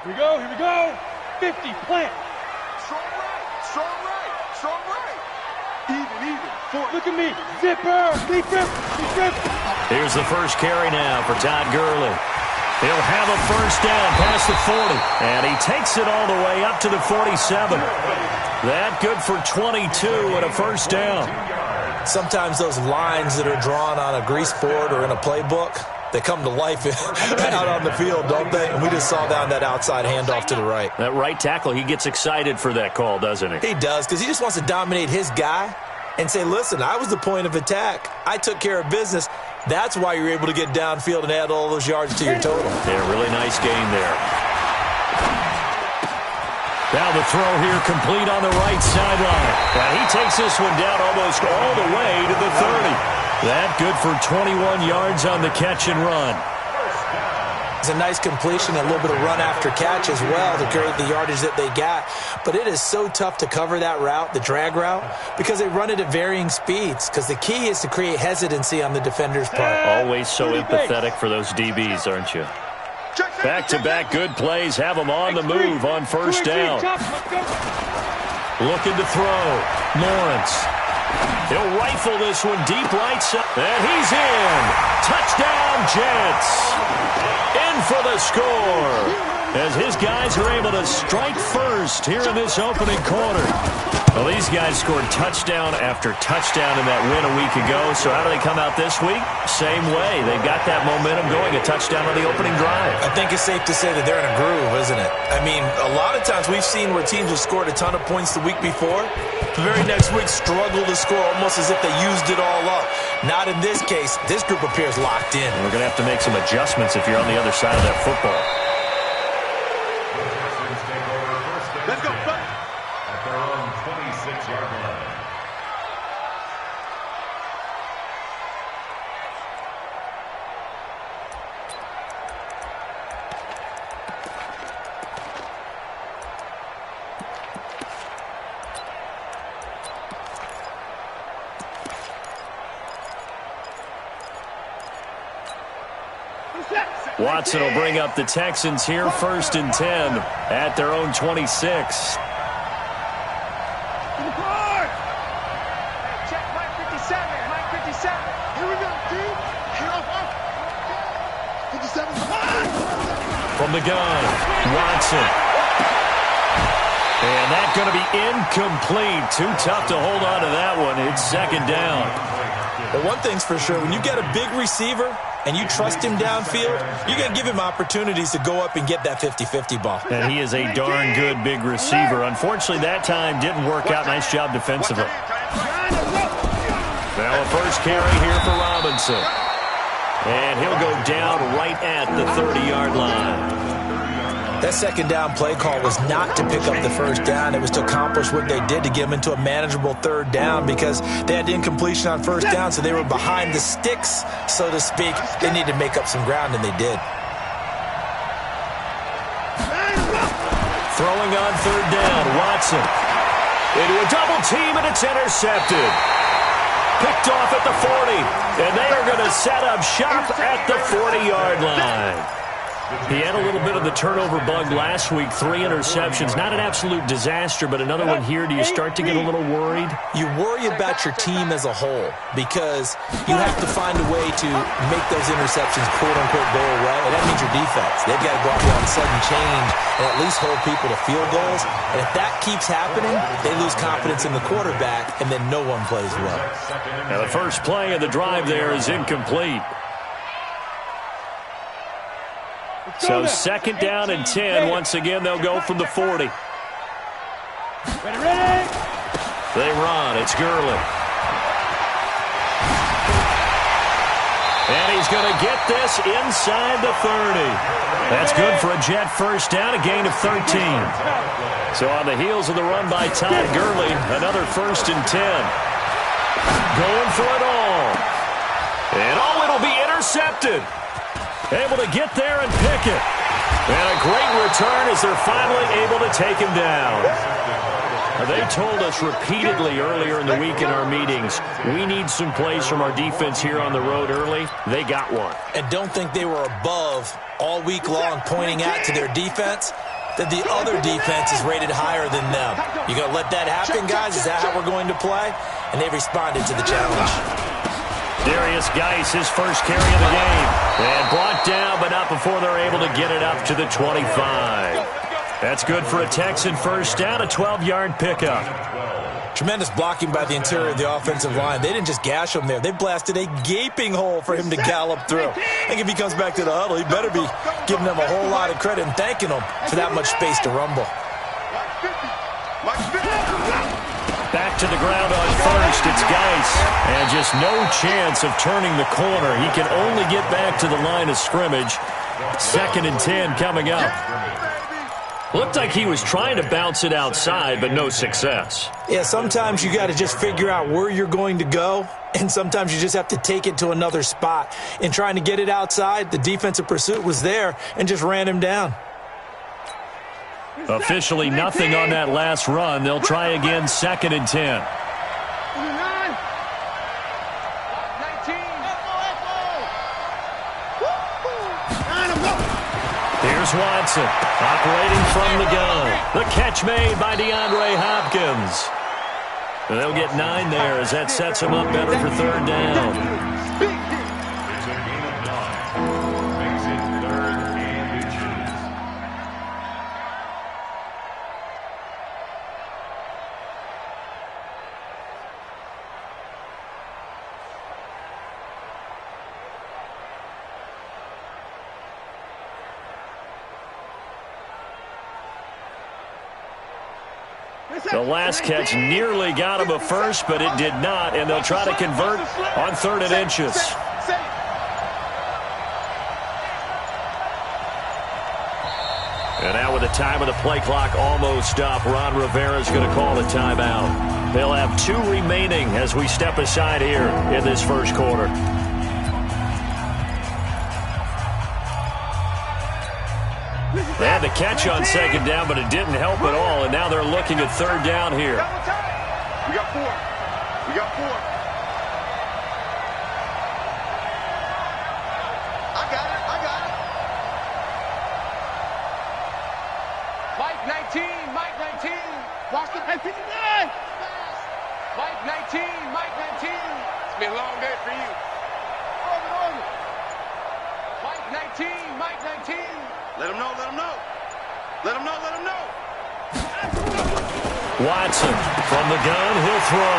Here we go, here we go. 50, plant. Strong right, strong right, strong right. Even. Look at me. Zipper. Deep rip. Here's the first carry now for Todd Gurley. He'll have a first down past the 40. And he takes it all the way up to the 47. That good for 22 and a first down. Sometimes those lines that are drawn on a grease board or in a playbook, they come to life out on the field, don't they? And we just saw down that outside handoff to the right. That right tackle, he gets excited for that call, doesn't he? He does, because he just wants to dominate his guy and say, listen, I was the point of attack. I took care of business. That's why you're able to get downfield and add all those yards to your total. Yeah, really nice game there. Now the throw here complete on the right sideline. And he takes this one down almost all the way to the 30. That good for 21 yards on the catch and run. It's a nice completion, a little bit of run after catch as well to create the yardage that they got. But it is so tough to cover that route, the drag route, because they run it at varying speeds. Because the key is to create hesitancy on the defender's part. Always so empathetic for those DBs, aren't you? Back-to-back good plays have them on the move on first down. Looking to throw. Lawrence. He'll rifle this one deep right side. And he's in. Touchdown, Jets. In for the score. As his guys are able to strike first here in this opening quarter. Well, these guys scored touchdown after touchdown in that win a week ago. So how do they come out this week? Same way. They've got that momentum going. A touchdown on the opening drive. I think it's safe to say that they're in a groove, isn't it? I mean, a lot of times we've seen where teams have scored a ton of points the week before. The very next week struggle to score almost as if they used it all up. Not in this case. This group appears locked in. We're going to have to make some adjustments if you're on the other side of that football. Let's go, buddy. At their own 26-yard line. Watson will bring up the Texans here first and 10 at their own 26. Check Mike 57. Mike 57. Here we go, dude. Here we go. 57. From the gun, Watson. And that's going to be incomplete. Too tough to hold on to that one. It's second down. But one thing's for sure, when you get a big receiver and you trust him downfield, you're going to give him opportunities to go up and get that 50-50 ball. And he is a darn good big receiver. Unfortunately, that time didn't work out. Nice job defensively. Now a first carry here for Robinson. And he'll go down right at the 30-yard line. That second down play call was not to pick up the first down. It was to accomplish what they did to get them into a manageable third down because they had incompletion on first down, so they were behind the sticks, so to speak. They needed to make up some ground, and they did. Throwing on third down, Watson. Into a double team, and it's intercepted. Picked off at the 40, and they are going to set up shop at the 40-yard line. He had a little bit of the turnover bug last week, 3 interceptions. Not an absolute disaster, but another one here. Do you start to get a little worried? You worry about your team as a whole because you have to find a way to make those interceptions, quote-unquote, go away, and that means your defense. They've got to go out there on sudden change and at least hold people to field goals. And if that keeps happening, they lose confidence in the quarterback, and then no one plays well. Now the first play of the drive there is incomplete. So second down and 10. Once again, they'll go from the 40. Ready. They run. It's Gurley. And he's going to get this inside the 30. That's good for a Jet first down, a gain of 13. So on the heels of the run by Todd Gurley, another first and 10. Going for it all. And it'll be intercepted. Able to get there and pick it. And a great return as they're finally able to take him down. They told us repeatedly earlier in the week in our meetings, we need some plays from our defense here on the road early. They got one. And don't think they were above all week long pointing out to their defense. that the other defense is rated higher than them. You going to let that happen, guys? Is that how we're going to play? And they responded to the challenge. Darius Geis, his first carry of the game. And brought down, but not before they're able to get it up to the 25. That's good for a Texan first down, a 12-yard pickup. Tremendous blocking by the interior of the offensive line. They didn't just gash him there. They blasted a gaping hole for him to gallop through. I think if he comes back to the huddle, he better be giving them a whole lot of credit and thanking them for that much space to rumble. Back to the ground on first. It's Geis. And just no chance of turning the corner. He can only get back to the line of scrimmage. 2nd and 10 coming up. Looked like he was trying to bounce it outside, but no success. Yeah, sometimes you got to just figure out where you're going to go, and sometimes you just have to take it to another spot. In trying to get it outside, the defensive pursuit was there and just ran him down. Officially nothing on that last run. They'll try again, 2nd and 10. Here's Watson, operating from the gun. The catch made by DeAndre Hopkins. They'll get 9 there as that sets them up better for 3rd down. It's a gain of 9. Makes it 3rd and inches. The last catch nearly got him a first, but it did not, and they'll try to convert on 3rd and inches. And now with the time of the play clock almost up, Ron Rivera is going to call a timeout. They'll have 2 remaining as we step aside here in this first quarter. They had the catch on 2nd down, but it didn't help at all, and now they're looking at 3rd down here. We got 4. We got 4. I got it. I got it. Mike 19. Mike 19. Watch the 59. Mike 19. Mike 19. It's been a long day for you. Mike 19. Mike 19. Let him know, let him know. Let him know, let him know. Watson from the gun, he'll throw.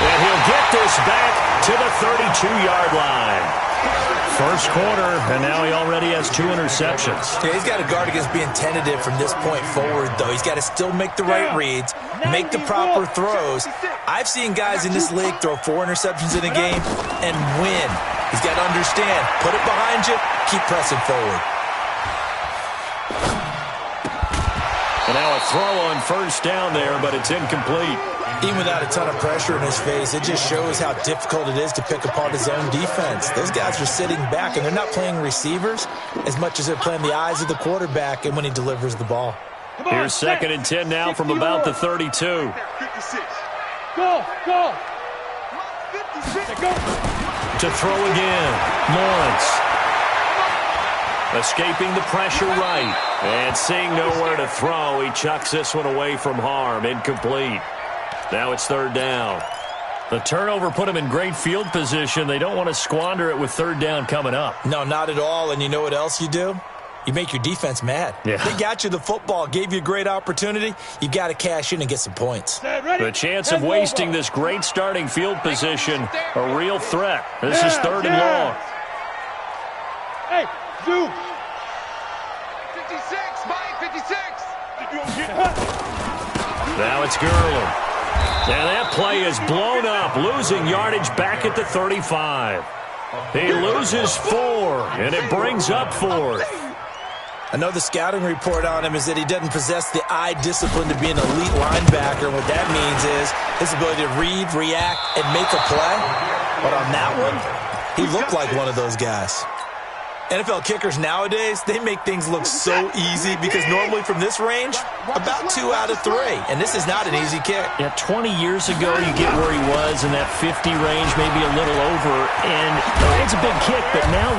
And he'll get this back to the 32-yard line. First quarter, and now he already has 2 interceptions. Yeah, he's got to guard against being tentative from this point forward, though. He's got to still make the right reads, make the proper throws. I've seen guys in this league throw 4 interceptions in a game and win. He's got to understand, put it behind you, keep pressing forward. And now a throw on first down there, but it's incomplete. Even without a ton of pressure in his face, it just shows how difficult it is to pick apart his own defense. Those guys are sitting back, and they're not playing receivers as much as they're playing the eyes of the quarterback and when he delivers the ball. Here's 2nd and 10 now from about the 32. 56. Go, go. 56. Go. To throw again, Lawrence. Escaping the pressure right. And seeing nowhere to throw, he chucks this one away from harm. Incomplete. Now it's 3rd down. The turnover put him in great field position. They don't want to squander it with 3rd down coming up. No, not at all. And you know what else you do? You make your defense mad. Yeah. They got you the football, gave you a great opportunity. You got to cash in and get some points. The chance of wasting this great starting field position, a real threat. This is 3rd and long. Hey, Zeus. 56. Mike 56. Now it's Gurley. And that play is blown up, losing yardage back at the 35. He loses 4, and it brings up 4th. I know the scouting report on him is that he doesn't possess the eye discipline to be an elite linebacker. And what that means is his ability to read, react, and make a play. But on that one, he looked like one of those guys. NFL kickers nowadays, they make things look so easy because normally from this range, about 2 out of 3. And this is not an easy kick. Yeah, 20 years ago, you get where he was in that 50 range, maybe a little over. And it's a big kick, but now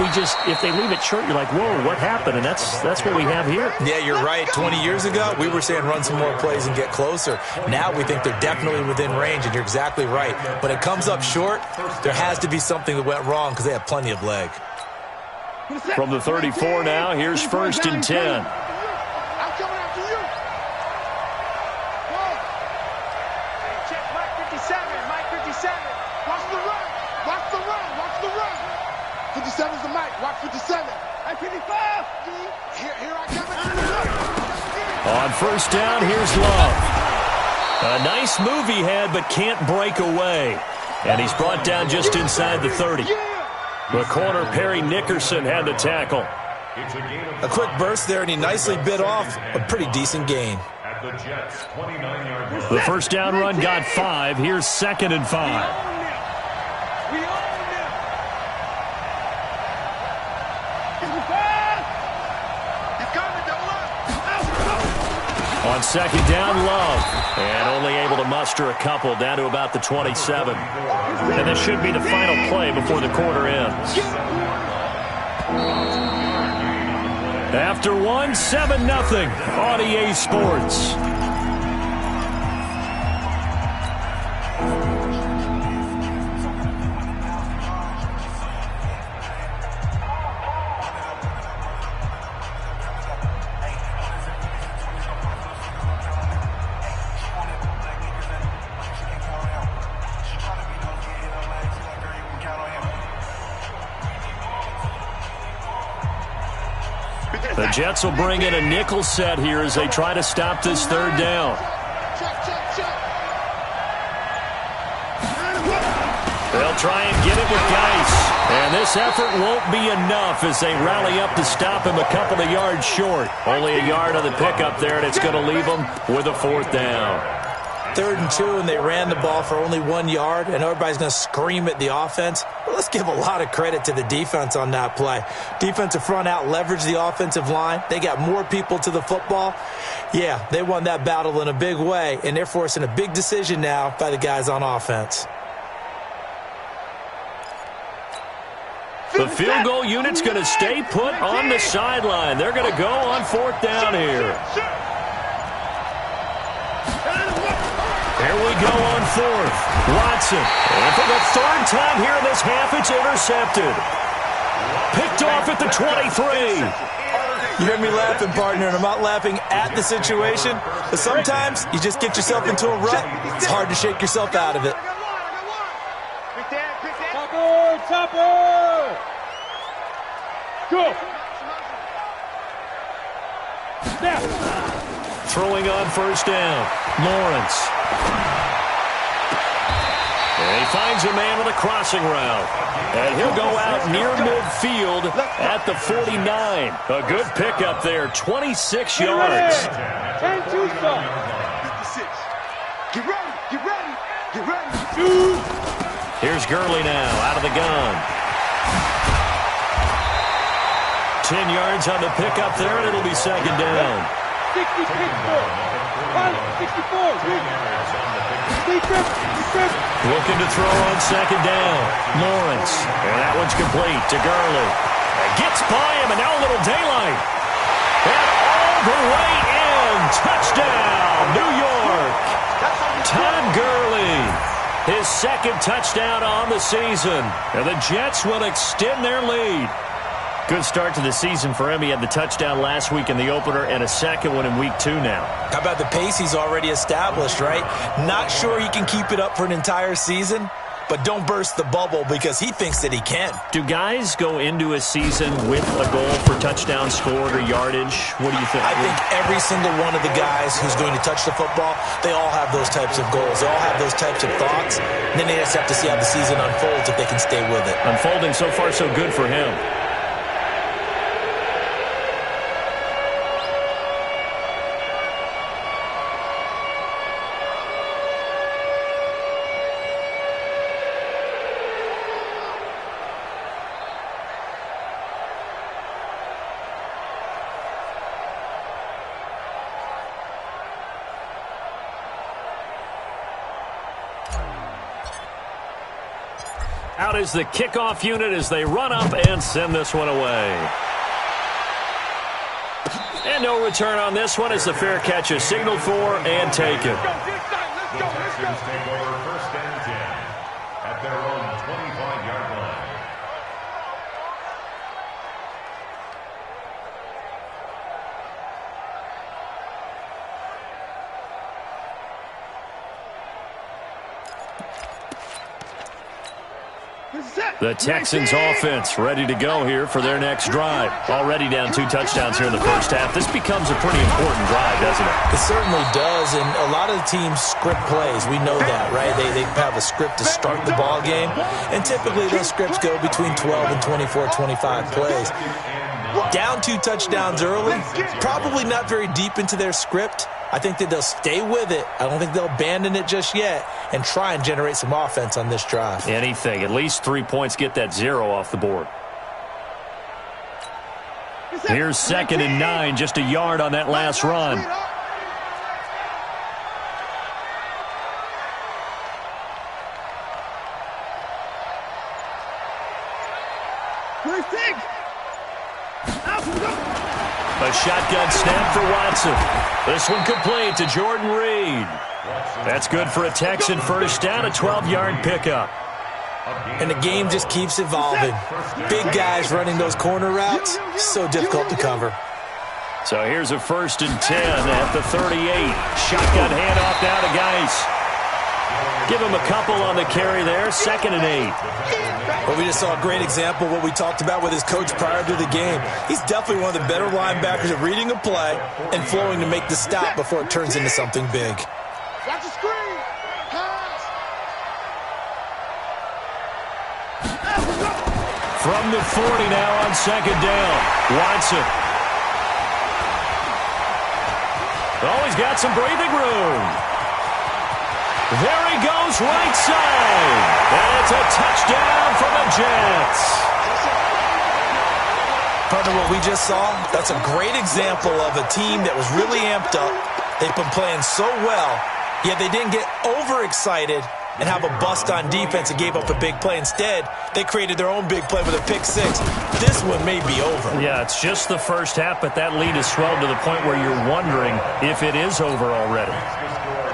if they leave it short, you're like, whoa, what happened? And that's what we have here. Yeah, you're right. 20 years ago, we were saying run some more plays and get closer. Now we think they're definitely within range, and you're exactly right. When it comes up short, there has to be something that went wrong because they have plenty of leg. From the 34 now, here's 1st and 10. I'm coming after you. Check Mike 57. Mike 57. Watch the run. Watch the run. Watch the run. 57's the Mike. Watch 57. Hey, 55. Here I come. On 1st down, here's Love. A nice move he had, but can't break away. And he's brought down just inside the 30. The corner, Perry Nickerson, had the tackle. A quick burst there, and he nicely bit off a pretty decent gain. The 1st down run got 5. Here's 2nd and 5. On 2nd down, Love. And only able to muster a couple down to about the 27. And this should be the final play before the quarter ends. After 1, 7-0 on EA Sports. The Jets will bring in a nickel set here as they try to stop this 3rd down. They'll try and get it with Geis. And this effort won't be enough as they rally up to stop him a couple of yards short. Only a yard on the pickup there, and it's going to leave them with a 4th down. 3rd and 2, and they ran the ball for only 1 yard, and everybody's going to scream at the offense. But let's give a lot of credit to the defense on that play. Defensive front out leveraged the offensive line. They got more people to the football. Yeah, they won that battle in a big way, and they're forcing a big decision now by the guys on offense. The field goal unit's going to stay put on the sideline. They're going to go on 4th down here. Here we go on 4th. Watson. And for the 3rd time here in this half, it's intercepted. Picked off at the 23. You heard me laughing, partner, and I'm not laughing at the situation. But sometimes you just get yourself into a rut. It's hard to shake yourself out of it. Topper! Go! Snap! Throwing on 1st down. Lawrence. And he finds a man with a crossing route. And he'll go out near midfield at the 49. A good pickup there, 26 yards. And 2 stop. 56. Get ready, get ready, get ready. Here's Gurley now, out of the gun. 10 yards on the pickup there, and it'll be 2nd down. 64. 64. Looking to throw on 2nd down. Lawrence. And that one's complete to Gurley. And gets by him, and now a little daylight. And all the way in. Touchdown, New York. Todd Gurley. His 2nd touchdown on the season. And the Jets will extend their lead. Good start to the season for him. He had the touchdown last week in the opener and a 2nd one in week 2 now. How about the pace he's already established, right? Not sure he can keep it up for an entire season, but don't burst the bubble because he thinks that he can. Do guys go into a season with a goal for touchdown scored or yardage? What do you think? I think every single one of the guys who's going to touch the football, they all have those types of goals. They all have those types of thoughts. And then they just have to see how the season unfolds if they can stay with it. Unfolding so far so good for him. Out is the kickoff unit as they run up and send this one away. And no return on this one as the fair catch is signaled for and taken. The Texans take over 1st and 10 at their own 25-yard line. The Texans offense ready to go here for their next drive. Already down 2 touchdowns here in the first half. This becomes a pretty important drive, doesn't it? It certainly does, and a lot of the teams script plays. We know that, right? They have a script to start the ball game, and typically those scripts go between 12 and 24, 25 plays. Down 2 touchdowns early, probably not very deep into their script. I think that they'll stay with it. I don't think they'll abandon it just yet and try and generate some offense on this drive. Anything. At least 3 points, get that 0 off the board. Here's 2nd and 9, just a yard on that last run. A shotgun snap for Watson. This one complete to Jordan Reed. That's good for a Texan first down, a 12-yard pickup. And the game just keeps evolving. Big guys running those corner routes, so difficult to cover. So here's a 1st and 10 at the 38. Shotgun handoff now to Geis. Give him a couple on the carry there, 2nd and 8. Well, we just saw a great example of what we talked about with his coach prior to the game. He's definitely one of the better linebackers at reading a play and flowing to make the stop before it turns into something big. Watch the screen. From the 40 now on 2nd down. Watson. Oh, he's got some breathing room. There he goes, right side. And it's a touchdown for the Jets. Partner, what we just saw, that's a great example of a team that was really amped up. They've been playing so well, yet they didn't get overexcited and have a bust on defense and gave up a big play. Instead, they created their own big play with a pick 6. This one may be over. Yeah, it's just the first half, but that lead has swelled to the point where you're wondering if it is over already.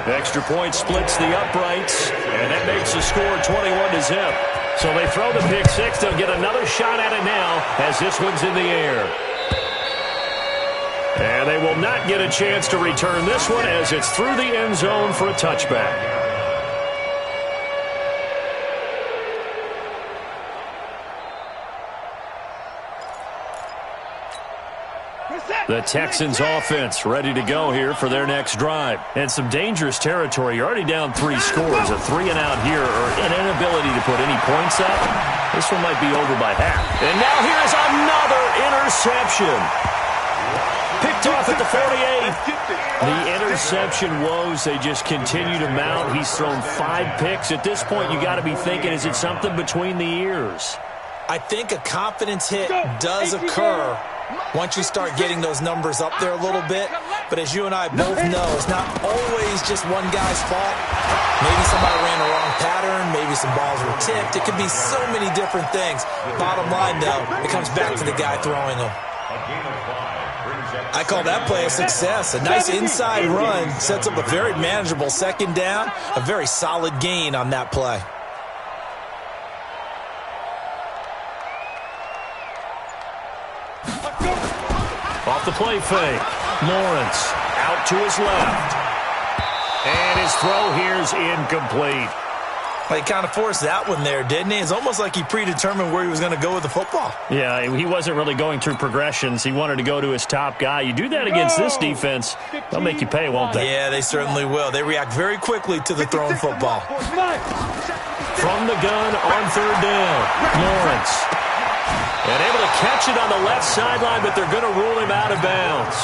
The extra point splits the uprights, and that makes the score 21-0. So they throw the pick 6. They'll get another shot at it now as this one's in the air. And they will not get a chance to return this one as it's through the end zone for a touchback. The Texans offense ready to go here for their next drive. And some dangerous territory. You're already down 3 scores. A 3-and-out here or an inability to put any points up. This one might be over by half. And now here's another interception. Picked off at the 48. The interception woes, they just continue to mount. He's thrown 5 picks. At this point, you got to be thinking, is it something between the ears? I think a confidence hit does occur once you start getting those numbers up there a little bit. But as you and I both know, it's not always just one guy's fault. Maybe somebody ran the wrong pattern. Maybe some balls were tipped. It could be so many different things. Bottom line, though, it comes back to the guy throwing them. I call that play a success. A nice inside run sets up a very manageable 2nd down. A very solid gain on that play. Off the play fake. Lawrence out to his left. And his throw here's incomplete. Well, he kind of forced that one there, didn't he? It's almost like he predetermined where he was going to go with the football. Yeah, he wasn't really going through progressions. He wanted to go to his top guy. You do that against this defense, they'll make you pay, won't they? Yeah, they certainly will. They react very quickly to the thrown football. From the gun on 3rd down, Lawrence. And able to catch it on the left sideline, but they're going to rule him out of bounds.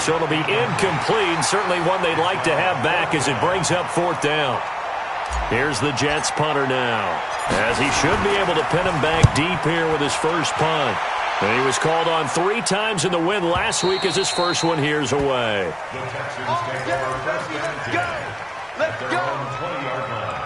So it'll be incomplete, certainly one they'd like to have back as it brings up 4th down. Here's the Jets punter now, as he should be able to pin him back deep here with his first punt. And he was called on 3 times in the win last week as his first one here's away. The Texans take over 1st and 10. Let's go. 20-yard line.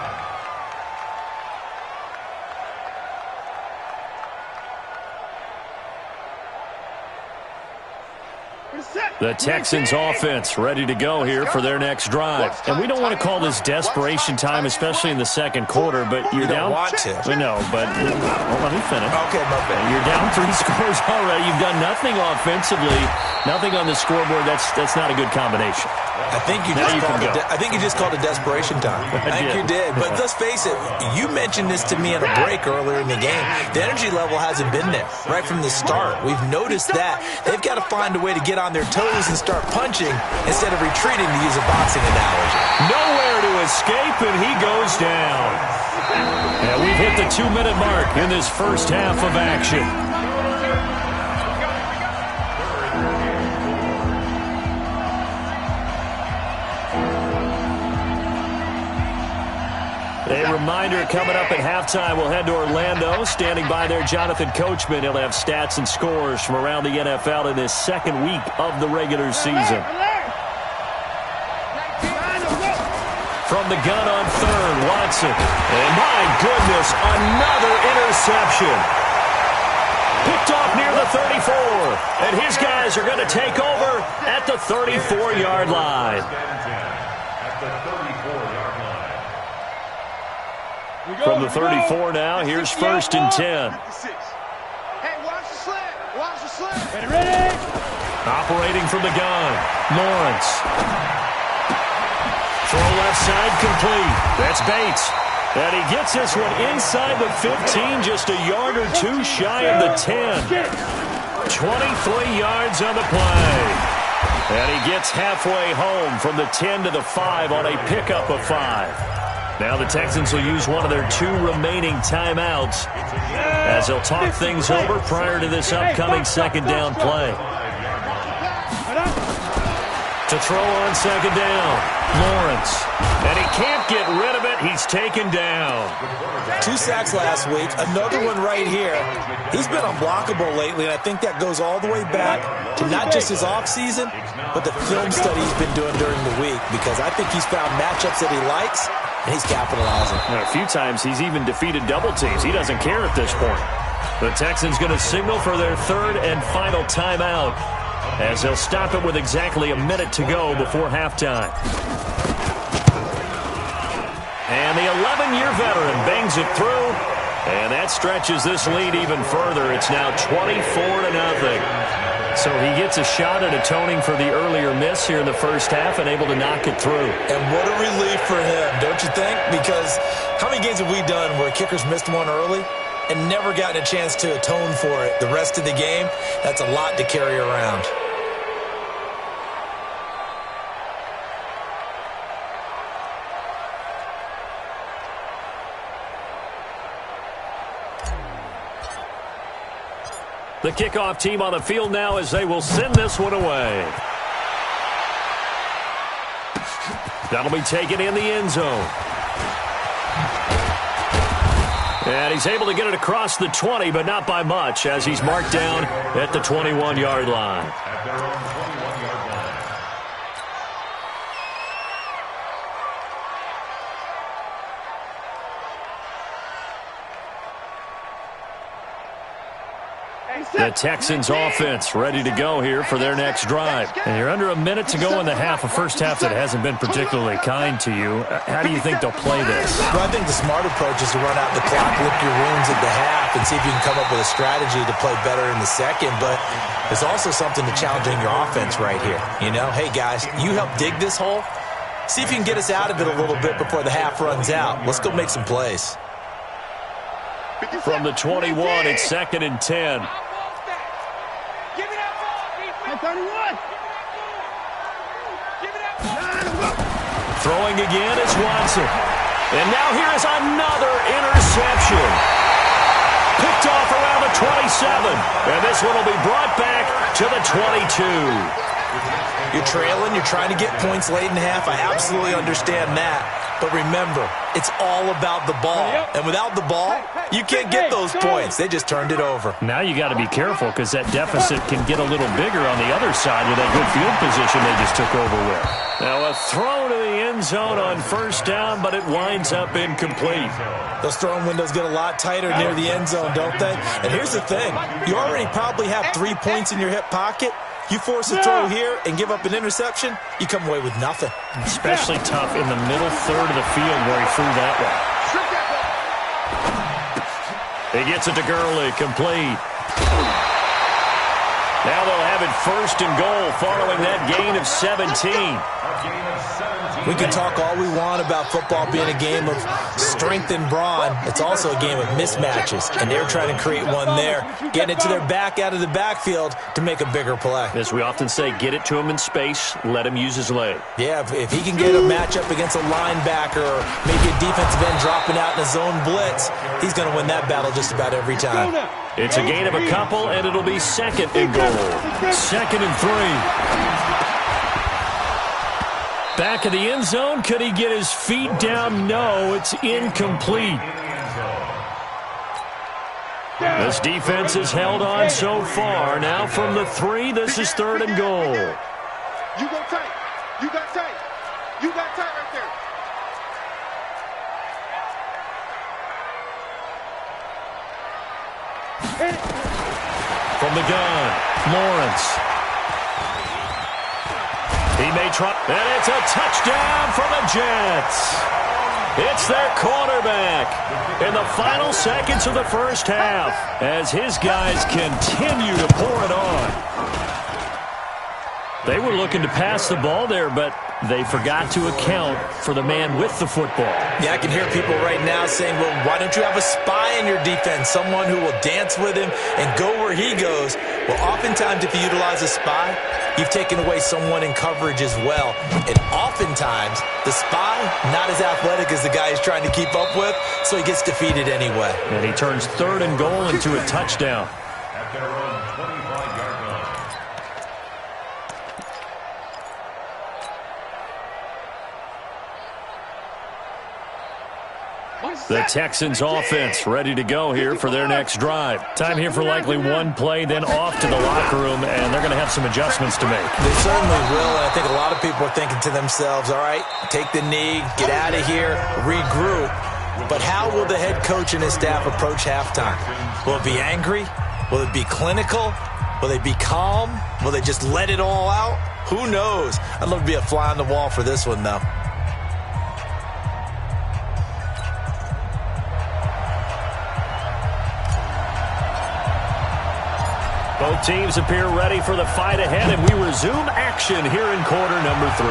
The Texans offense ready to go here for their next drive. And we don't want to call this desperation time, especially in the second quarter, but you're down. Want to. We know, but let me finish. Okay, my bad. You're down 3 scores already. You've done nothing offensively, nothing on the scoreboard. That's not a good combination. I think you just called it desperation time. I think you did. But let's face it, you mentioned this to me in a break earlier in the game. The energy level hasn't been there right from the start. We've noticed that. They've got to find a way to get on their toes and start punching instead of retreating, to use a boxing analogy. Nowhere to escape, and he goes down. And we've hit the 2-minute mark in this first half of action. A reminder coming up at halftime, we'll head to Orlando. Standing by there, Jonathan Coachman. He'll have stats and scores from around the NFL in this second week of the regular season. From the gun on third, Watson. And my goodness, another interception. Picked off near the 34. And his guys are going to take over at the 34-yard line. From the 34 now, here's 1st and 10. Hey, watch the slant. Watch the slant. Ready? Operating from the gun, Lawrence. Throw left side complete. That's Bates. And he gets this one inside the 15, just a yard or two shy of the 10. 23 yards on the play. And he gets halfway home from the 10 to the 5 on a pickup of 5. Now the Texans will use one of their 2 remaining timeouts as they'll talk things over prior to this upcoming second down play. To throw on second down, Lawrence. And he can't get rid of it. He's taken down. 2 sacks last week, another one right here. He's been unblockable lately, and I think that goes all the way back to not just his offseason, but the film study he's been doing during the week, because I think he's found matchups that he likes, and he's capitalizing. A few times he's even defeated double teams. He doesn't care at this point. The Texans going to signal for their 3rd and final timeout as they'll stop it with exactly a minute to go before halftime. And the 11-year veteran bangs it through, and that stretches this lead even further. It's now 24-0. So he gets a shot at atoning for the earlier miss here in the first half and able to knock it through. And what a relief for him, don't you think? Because how many games have we done where kickers missed one early and never gotten a chance to atone for it the rest of the game? That's a lot to carry around. The kickoff team on the field now as they will send this one away. That'll be taken in the end zone. And he's able to get it across the 20, but not by much, as he's marked down at the 21-yard line. At their own 21-yard line. The Texans offense ready to go here for their next drive. And you're under a minute to go in the half, a first half that hasn't been particularly kind to you. How do you think they'll play this? Well, I think the smart approach is to run out the clock, lick your wounds at the half, and see if you can come up with a strategy to play better in the second. But there's also something to challenging your offense right here. You know, hey, guys, you help dig this hole. See if you can get us out of it a little bit before the half runs out. Let's go make some plays. From the 21, it's 2nd and 10. Throwing again is Watson. And now here is another interception. Picked off around the 27. And this one will be brought back to the 22. You're trailing. You're trying to get points late in half. I absolutely understand that. But remember, it's all about the ball. And without the ball, you can't get those points. They just turned it over. Now you got to be careful because that deficit can get a little bigger on the other side with that good field position they just took over with. Now a throw to the end zone on first down, but it winds up incomplete. Those throwing windows get a lot tighter near the end zone, don't they? And here's the thing. You already probably have 3 points in your hip pocket. You force a throw here and give up an interception, you come away with nothing. Especially tough in the middle third of the field where he threw that one. He gets it to Gurley, complete. Now they'll have it 1st and goal following that gain of 17. We can talk all we want about football being a game of strength and brawn. It's also a game of mismatches, and they're trying to create one there, getting it to their back out of the backfield to make a bigger play. As we often say, get it to him in space, let him use his leg. Yeah, if he can get a matchup against a linebacker or maybe a defensive end dropping out in a zone blitz, he's going to win that battle just about every time. It's a gain of a couple, and it'll be 2nd and goal. 2nd and 3. Back of the end zone. Could he get his feet down? No, it's incomplete. This defense has held on so far. Now from the 3, this is 3rd and goal. You go tight. You got tight. You got tight right there. From the gun, Lawrence. He may try, and it's a touchdown for the Jets. It's their quarterback in the final seconds of the first half as his guys continue to pour it on. They were looking to pass the ball there, but they forgot to account for the man with the football. Yeah, I can hear people right now saying, well, why don't you have a spy in your defense, someone who will dance with him and go where he goes? Well, oftentimes if you utilize a spy, you've taken away someone in coverage as well. And oftentimes, the spy, not as athletic as the guy he's trying to keep up with, so he gets defeated anyway. And he turns 3rd and goal into a touchdown. At their own 25-yard line. The Texans offense ready to go here for their next drive. Time here for likely one play, then off to the locker room, and they're going to have some adjustments to make. They certainly will, and I think a lot of people are thinking to themselves, all right, take the knee, get out of here, regroup. But how will the head coach and his staff approach halftime? Will it be angry? Will it be clinical? Will they be calm? Will they just let it all out? Who knows? I'd love to be a fly on the wall for this one, though. Both teams appear ready for the fight ahead, and we resume action here in quarter number 3.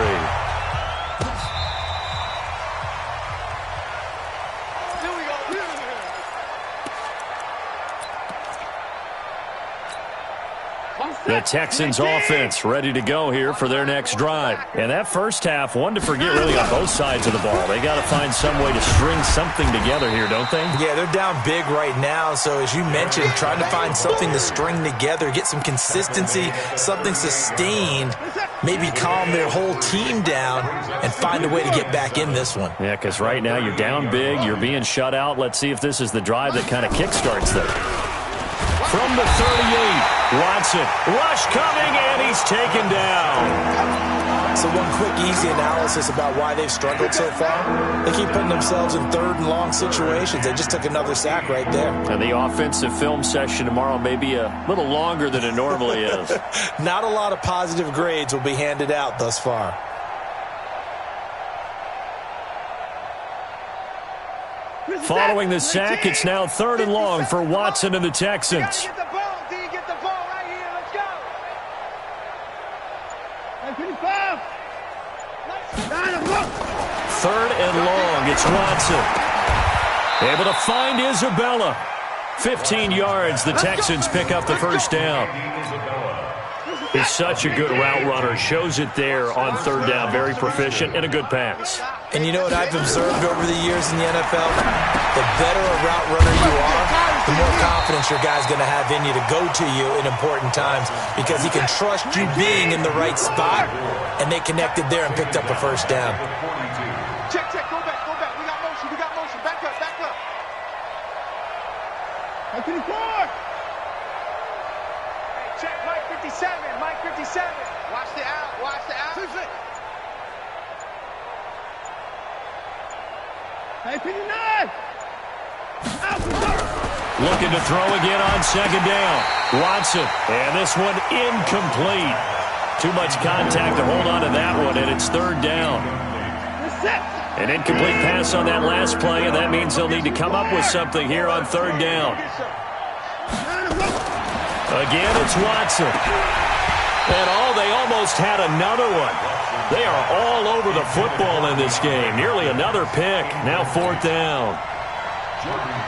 The Texans offense ready to go here for their next drive. And that first half, one to forget really on both sides of the ball. They got to find some way to string something together here, don't they? Yeah, they're down big right now. So as you mentioned, trying to find something to string together, get some consistency, something sustained, maybe calm their whole team down and find a way to get back in this one. Yeah, because right now you're down big, you're being shut out. Let's see if this is the drive that kind of kickstarts them. From the 38, Watson, rush coming, and he's taken down. So one quick, easy analysis about why they've struggled so far. They keep putting themselves in 3rd and long situations. They just took another sack right there. And the offensive film session tomorrow may be a little longer than it normally is. Not a lot of positive grades will be handed out thus far. Following the sack, it's now 3rd and long for Watson and the Texans. Get the ball, D. Get the ball right here. Let's go. 25. 3rd and long, it's Watson. Able to find Isabella. 15 yards, the Texans pick up the first down. He's such a good route runner. Shows it there on 3rd down. Very proficient and a good pass. And you know what I've observed over the years in the NFL? The better a route runner you are, the more confidence your guy's going to have in you to go to you in important times because he can trust you being in the right spot, and they connected there and picked up a first down. Check, check. Go back, go back. We got motion, we got motion. Back up, back up. 24. Check, Mike 57, Mike 57. Watch the out, watch the out. 59. Out. Looking to throw again on second down. Watson, and this one incomplete. Too much contact to hold on to that one, and it's third down. An incomplete pass on that last play, and that means they'll need to come up with something here on third down. Again, it's Watson. And they almost had another one. They are all over the football in this game. Nearly another pick. Now fourth down.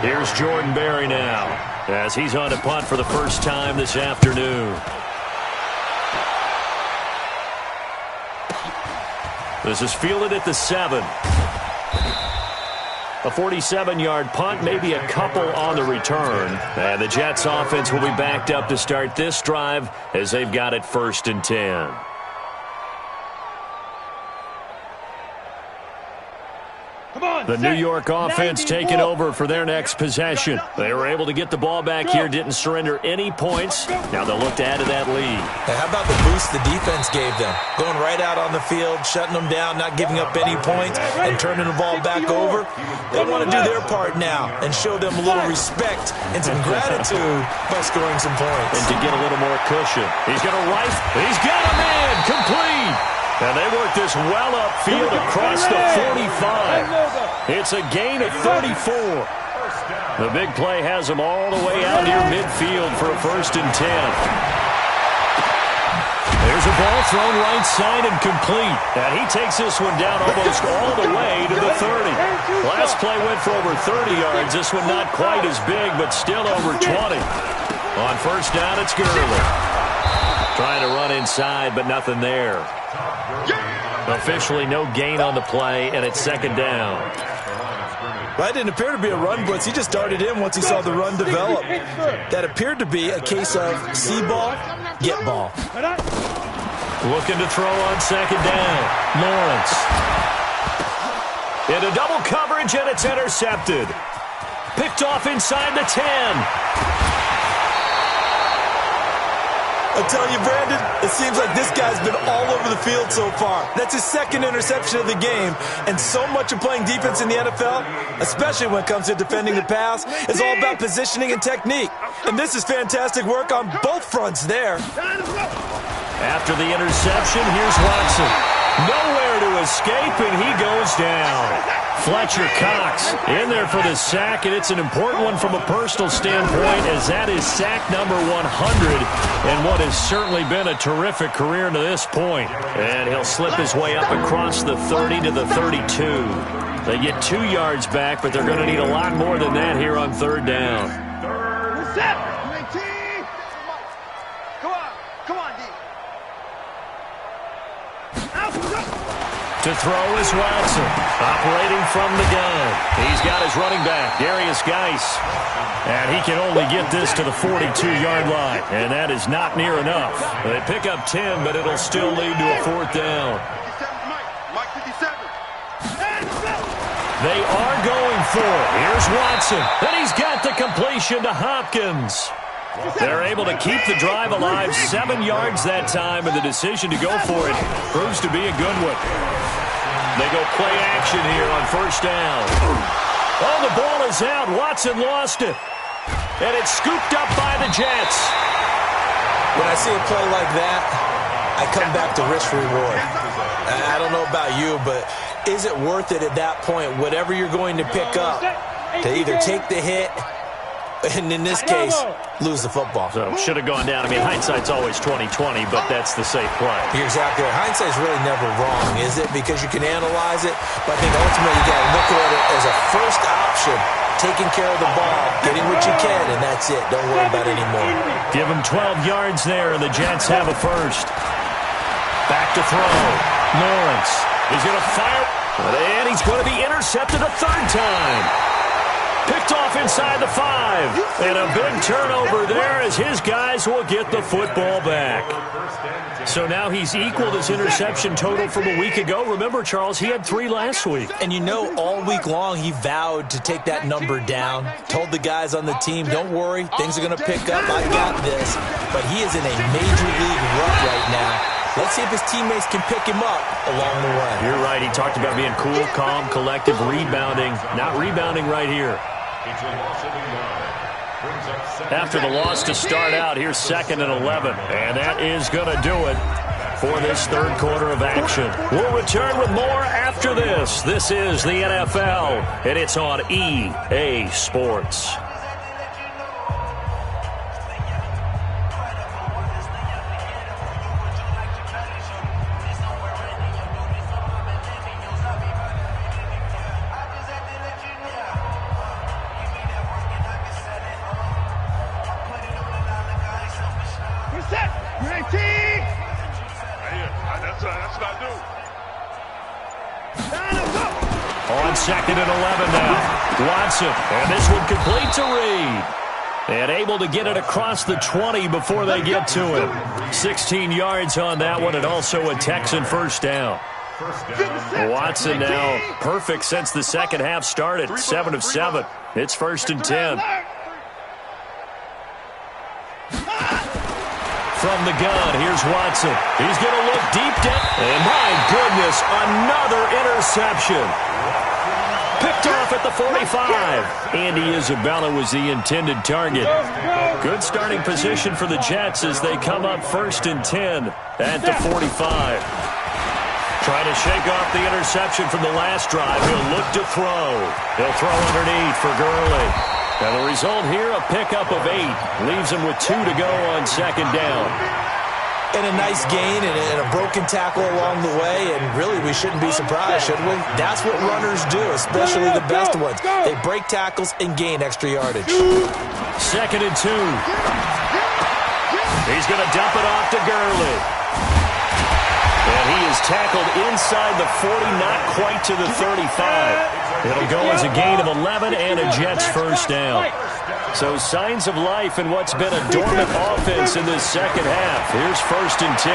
Here's Jordan Berry now, as he's on to punt for the first time this afternoon. This is fielded at the 7. A 47-yard punt, maybe a couple on the return. And the Jets offense will be backed up to start this drive as they've got it 1st and 10. The New York offense taking over for their next possession. They were able to get the ball back here, didn't surrender any points. Now they'll look to add to that lead. Hey, how about the boost the defense gave them? Going right out on the field, shutting them down, not giving up any points, and turning the ball back over. They want to do their part now and show them a little respect and some gratitude by scoring some points. And to get a little more cushion. He's got a rifle. He's got a man. Complete. And they work this well upfield across the 45. It's a gain of 34. The big play has them all the way out near midfield for a 1st and 10. There's a ball thrown right side and complete. And he takes this one down almost all the way to the 30. Last play went for over 30 yards. This one not quite as big, but still over 20. On 1st down, it's Gurley. Trying to run inside, but nothing there. Officially no gain on the play, and it's 2nd down. Well, that didn't appear to be a run blitz. He just darted in once he saw the run develop. That appeared to be a case of see ball, get ball. Looking to throw on 2nd down. Lawrence. Into double coverage, and it's intercepted. Picked off inside the 10. I tell you, Brandon, it seems like this guy's been all over the field so far. That's his 2nd interception of the game. And so much of playing defense in the NFL, especially when it comes to defending the pass, is all about positioning and technique. And this is fantastic work on both fronts there. After the interception, here's Watson. Nowhere to escape, and he goes down. Fletcher Cox in there for the sack, and it's an important one from a personal standpoint, as that is sack number 100 and what has certainly been a terrific career to this point. And he'll slip his way up across the 30 to the 32. They get 2 yards back, but they're going to need a lot more than that here on 3rd down. To throw is Watson, operating from the gun. He's got his running back, Darius Geis. And he can only get this to the 42-yard line, and that is not near enough. They pick up 10, but it'll still lead to a 4th down. They are going for it. Here's Watson, and he's got the completion to Hopkins. They're able to keep the drive alive, 7 yards that time, and the decision to go for it proves to be a good one. They go play action here on 1st down. Oh, the ball is out. Watson lost it. And it's scooped up by the Jets. When I see a play like that, I come back to risk reward. I don't know about you, but is it worth it at that point, whatever you're going to pick up, to either take the hit, and in this case, lose the football? So should have gone down. I mean, hindsight's always 20/20, but that's the safe play. You're exactly right. Hindsight's really never wrong, is it? Because you can analyze it, but I think ultimately you got to look at it as a first option, taking care of the ball, getting what you can, and that's it. Don't worry about it anymore. Give them 12 yards there, and the Jets have a 1st. Back to throw. Lawrence. He's going to fire, and he's going to be intercepted a 3rd time. Picked off inside the 5. And a big turnover there as his guys will get the football back. So now he's equaled his interception total from a week ago. Remember, Charles, he had 3 last week. And you know, all week long he vowed to take that number down. Told the guys on the team, don't worry, things are going to pick up. I got this. But he is in a major league rut right now. Let's see if his teammates can pick him up along the way. You're right. He talked about being cool, calm, collective, rebounding. Not rebounding right here. It's a loss of 9. After the loss to start out, here's 2nd and 11. And that is going to do it for this third quarter of action. We'll return with more after this. This is the NFL, and it's on EA Sports. On 2nd and 11 now. Watson, and this one complete to Reed. And able to get it across the 20 before they get to him. 16 yards on that one, and also a Texan first down. Watson now perfect since the second half started. 7 of 7. It's 1st and 10. From the gun, here's Watson. He's going to look deep down. And my goodness, another interception. Picked off at the 45. Andy Isabella was the intended target. Good starting position for the Jets as they come up 1st and 10 at the 45. Trying to shake off the interception from the last drive. He'll look to throw. He'll throw underneath for Gurley. And the result here, a pickup of 8. Leaves him with 2 to go on 2nd down. And a nice gain and a broken tackle along the way. And really, we shouldn't be surprised, should we? That's what runners do, especially the best ones. They break tackles and gain extra yardage. 2nd and 2. He's going to dump it off to Gurley. And he is tackled inside the 40, not quite to the 35. It'll go as a gain of 11 and a Jets first down. So signs of life in what's been a dormant offense in this second half. Here's 1st and 10.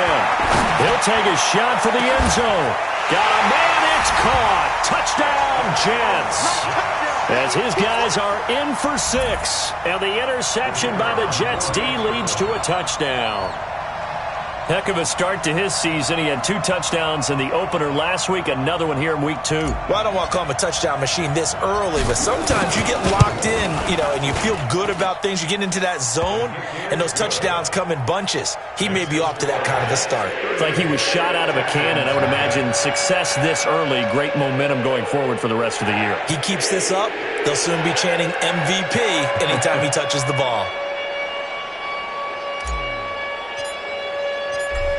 He'll take a shot for the end zone. Got a man, it's caught. Touchdown, Jets. As his guys are in for 6. And the interception by the Jets D leads to a touchdown. Heck of a start to his season. He had 2 touchdowns in the opener last week, another one here in week 2. Well, I don't want to call him a touchdown machine this early, but sometimes you get locked in, and you feel good about things. You get into that zone, and those touchdowns come in bunches. He may be off to that kind of a start. It's like he was shot out of a cannon. I would imagine success this early, great momentum going forward for the rest of the year. He keeps this up, they'll soon be chanting MVP anytime he touches the ball.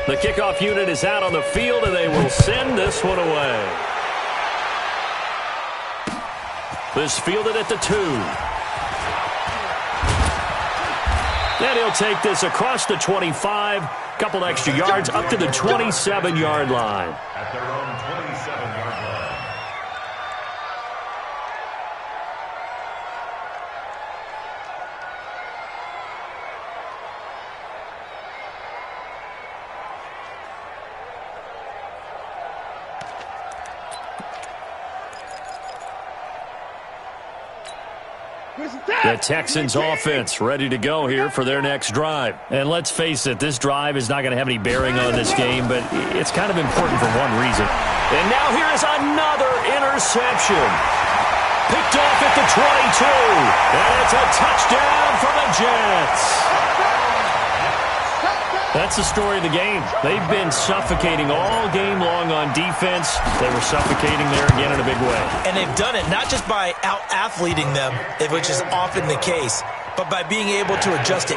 The kickoff unit is out on the field, and they will send this one away. This fielded at the 2. And he'll take this across the 25. Couple extra yards up to the 27-yard line. At their own 27-yard line. The Texans offense ready to go here for their next drive. And let's face it, this drive is not going to have any bearing on this game, but it's kind of important for one reason. And now here is another interception. Picked off at the 22. And it's a touchdown for the Jets. That's the story of the game. They've been suffocating all game long on defense. They were suffocating there again in a big way. And they've done it not just by out-athleting them, which is often the case, but by being able to adjust to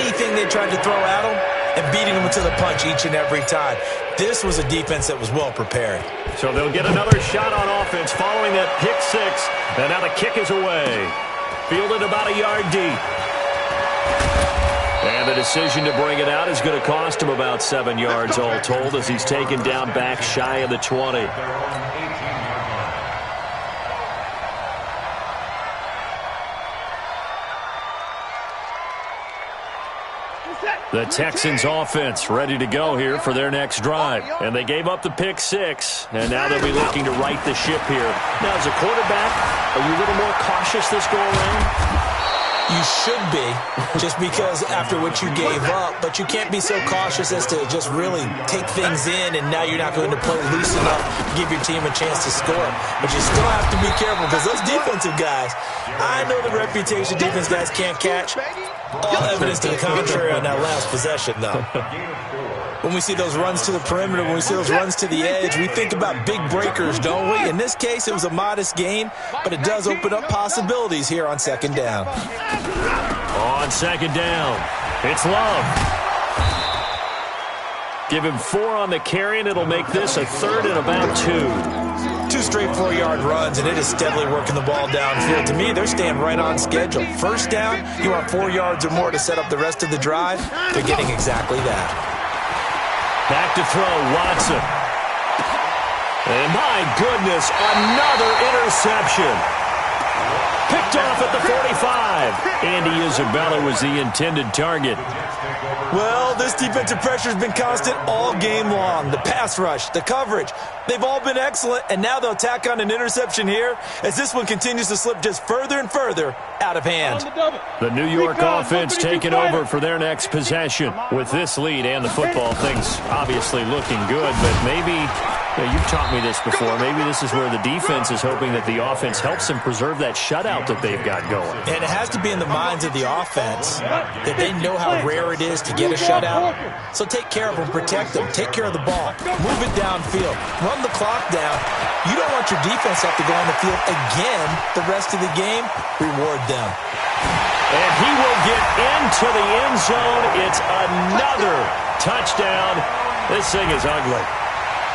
anything they tried to throw at them and beating them to the punch each and every time. This was a defense that was well prepared. So they'll get another shot on offense following that pick 6. And now the kick is away. Fielded about a yard deep. And the decision to bring it out is going to cost him about 7 yards all told as he's taken down back shy of the 20. The Texans offense ready to go here for their next drive. And they gave up the pick 6, and now they'll be looking to right the ship here. Now, as a quarterback, are you a little more cautious this go around? You should be, just because after what you gave up, but you can't be so cautious as to just really take things in, and now you're not going to play loose enough to give your team a chance to score. But you still have to be careful because those defensive guys, I know the reputation defense guys can't catch. All evidence to the contrary on that last possession, though. When we see those runs to the perimeter, when we see those runs to the edge, we think about big breakers, don't we? In this case, it was a modest gain, but it does open up possibilities here on second down. On second down, it's Love. Give him 4 on the carry, and it'll make this a 3rd and about 2. 2 straight 4-yard runs, and it is steadily working the ball downfield. To me, they're staying right on schedule. First down, you want 4 yards or more to set up the rest of the drive. They're getting exactly that. Back to throw, Watson. And my goodness, another interception. Picked off at the 45. Andy Isabella was the intended target. Well, this defensive pressure has been constant all game long. The pass rush, the coverage, they've all been excellent, and now they'll tack on an interception here as this one continues to slip just further and further out of hand. The New York offense taking over for their next possession. With this lead and the football, things obviously looking good, but maybe, you've taught me this before, maybe this is where the defense is hoping that the offense helps them preserve that shutout that they've got going. And it has to be in the minds of the offense that they know how rare it is to get a shutout. So take care of them, protect them, take care of the ball, move it downfield, run the clock down. You don't want your defense to have to go on the field again the rest of the game. Reward them. And he will get into the end zone. It's another touchdown. This thing is ugly.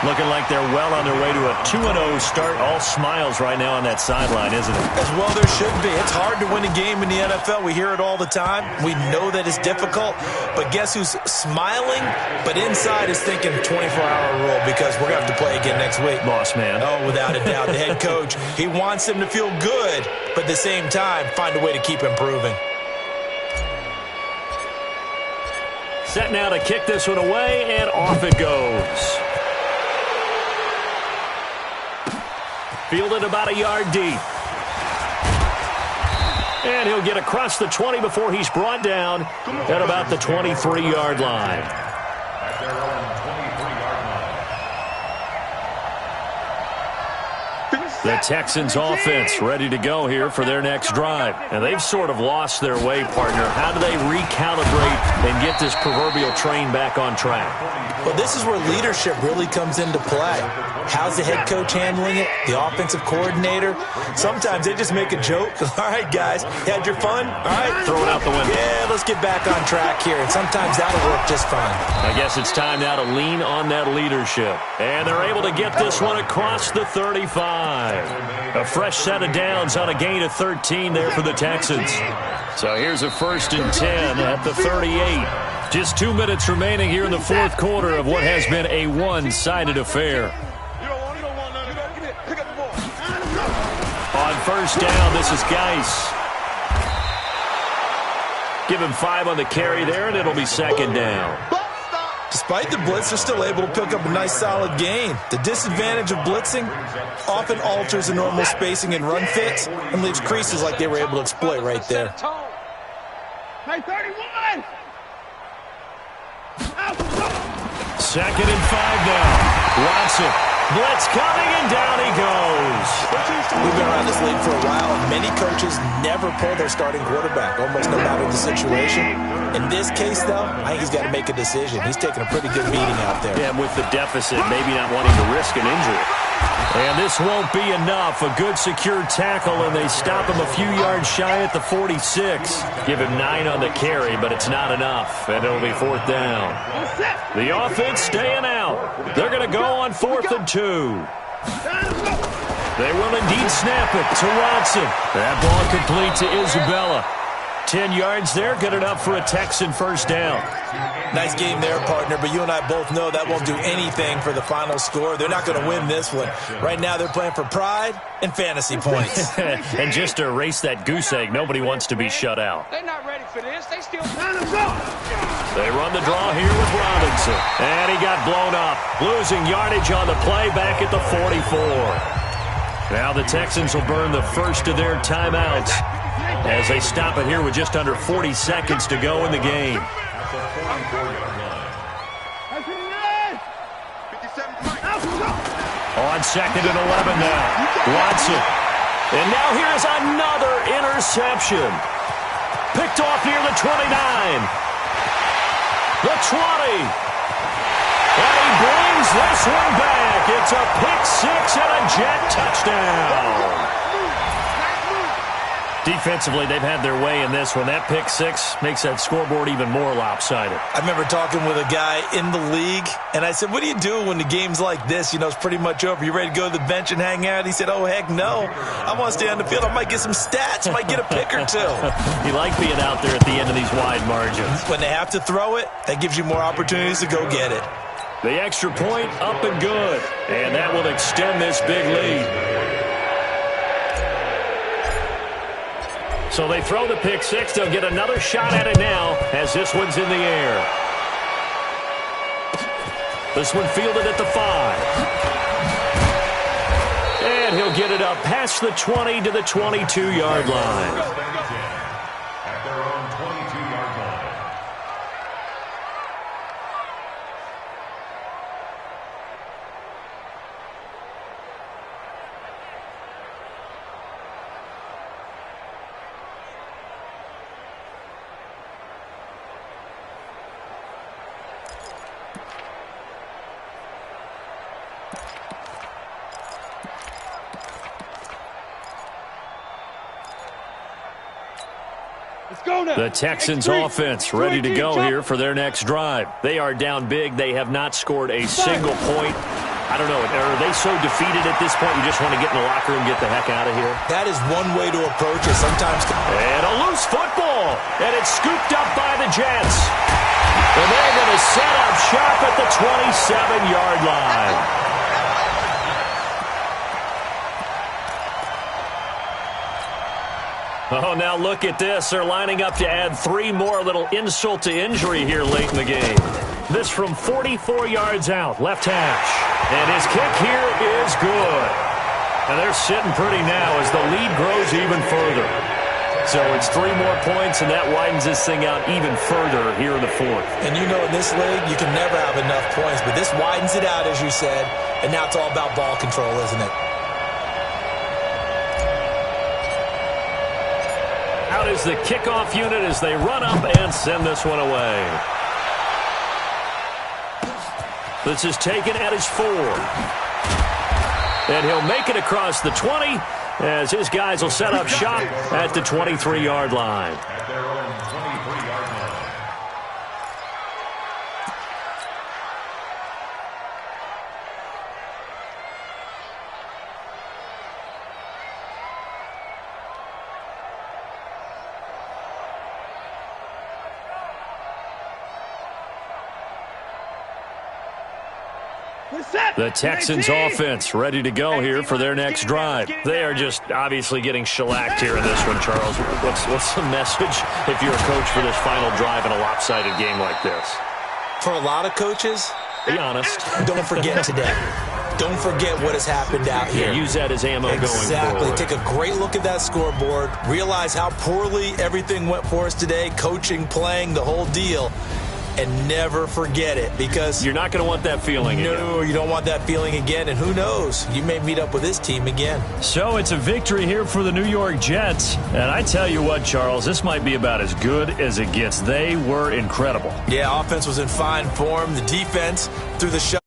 Looking like they're well on their way to a 2-0 start. All smiles right now on that sideline, isn't it? As well there should be. It's hard to win a game in the NFL. We hear it all the time. We know that it's difficult. But guess who's smiling? But inside is thinking 24-hour rule because we're going to have to play again next week. Boss man. Oh, without a doubt. The head coach, he wants them to feel good, but at the same time, find a way to keep improving. Set now to kick this one away, and off it goes. Fielded about a yard deep. And he'll get across the 20 before he's brought down at about the 23-yard line. At their own 23-yard line. The Texans offense ready to go here for their next drive. And they've sort of lost their way, partner. How do they recalibrate and get this proverbial train back on track? Well, this is where leadership really comes into play. How's the head coach handling it? The offensive coordinator? Sometimes they just make a joke. All right, guys, you had your fun? All right, throw it out the window. Yeah, let's get back on track here. And sometimes that'll work just fine. I guess it's time now to lean on that leadership. And they're able to get this one across the 35. A fresh set of downs on a gain of 13 there for the Texans. So here's a 1st and 10 at the 38. Just 2 minutes remaining here in the fourth quarter of what has been a one-sided affair. On 1st down, this is Geis. Give him 5 on the carry there, and it'll be 2nd down. Despite the blitz, they're still able to pick up a nice solid gain. The disadvantage of blitzing often alters the normal spacing and run fits and leaves creases like they were able to exploit right there. Hey, 31! 2nd and 5 now. Watson. Blitz coming, and down he goes. We've been around this league for a while, and many coaches never pull their starting quarterback, almost no matter the situation. In this case, though, I think he's got to make a decision. He's taking a pretty good beating out there. Yeah, with the deficit, maybe not wanting to risk an injury. And this won't be enough. A good secure tackle, and they stop him a few yards shy at the 46. Give him 9 on the carry, but it's not enough, and it'll be 4th down. The offense staying out. They're going to go on 4th and 2. They will indeed snap it to Watson. That ball complete to Isabella. 10 yards there, good enough for a Texan 1st down. Nice game there, partner, but you and I both know that won't do anything for the final score. They're not going to win this one. Right now, they're playing for pride and fantasy points. And just to erase that goose egg, nobody wants to be shut out. They're not ready for this. They still... They run the draw here with Robinson. And he got blown up. Losing yardage on the play back at the 44. Now the Texans will burn the first of their timeouts. as they stop it here with just under 40 seconds to go in the game. At the 44-yard line. On 2nd and 11 now. Watson. And now here's another interception. Picked off near the 29. The 20. And he brings this one back. It's a pick six and a Jet touchdown. Defensively, they've had their way in this one. That pick six makes that scoreboard even more lopsided. I remember talking with a guy in the league, and I said, what do you do when the game's like this? You know, it's pretty much over. You ready to go to the bench and hang out? He said, oh, heck no. I want to stay on the field. I might get some stats. I might get a pick or two. You like being out there at the end of these wide margins. When they have to throw it, that gives you more opportunities to go get it. The extra point up and good. And that will extend this big lead. So they throw the pick six. They'll get another shot at it now as this one's in the air. This one fielded at the 5. And he'll get it up past the 20 to the 22-yard line. At their own 22-yard line. The Texans offense ready to go here for their next drive. They are down big. They have not scored a single point. I don't know. Are they so defeated at this point you just want to get in the locker room and get the heck out of here? That is one way to approach it. Sometimes. And a loose football. And it's scooped up by the Jets. And they're going to set up shop at the 27-yard line. Oh, now look at this. They're lining up to add 3 more. A little insult to injury here late in the game. This from 44 yards out, left hash. And his kick here is good. And they're sitting pretty now as the lead grows even further. So it's 3 more points, and that widens this thing out even further here in the 4th. And you know in this league, you can never have enough points. But this widens it out, as you said. And now it's all about ball control, isn't it? Out is the kickoff unit as they run up and send this one away. This is taken at his 4. And he'll make it across the 20 as his guys will set up shop at the 23-yard line. At their own 23-yard line. The Texans offense ready to go here for their next drive. They are just obviously getting shellacked here in this one, Charles. What's the message if you're a coach for this final drive in a lopsided game like this? For a lot of coaches, be honest. Don't forget today. Don't forget what has happened out here. Use that as ammo going forward. Exactly. Take a great look at that scoreboard. Realize how poorly everything went for us today. Coaching, playing, the whole deal. And never forget it, because you're not going to want that feeling again. No, you don't want that feeling again. And who knows? You may meet up with this team again. So it's a victory here for the New York Jets. And I tell you what, Charles, this might be about as good as it gets. They were incredible. Yeah, offense was in fine form. The defense through the shot.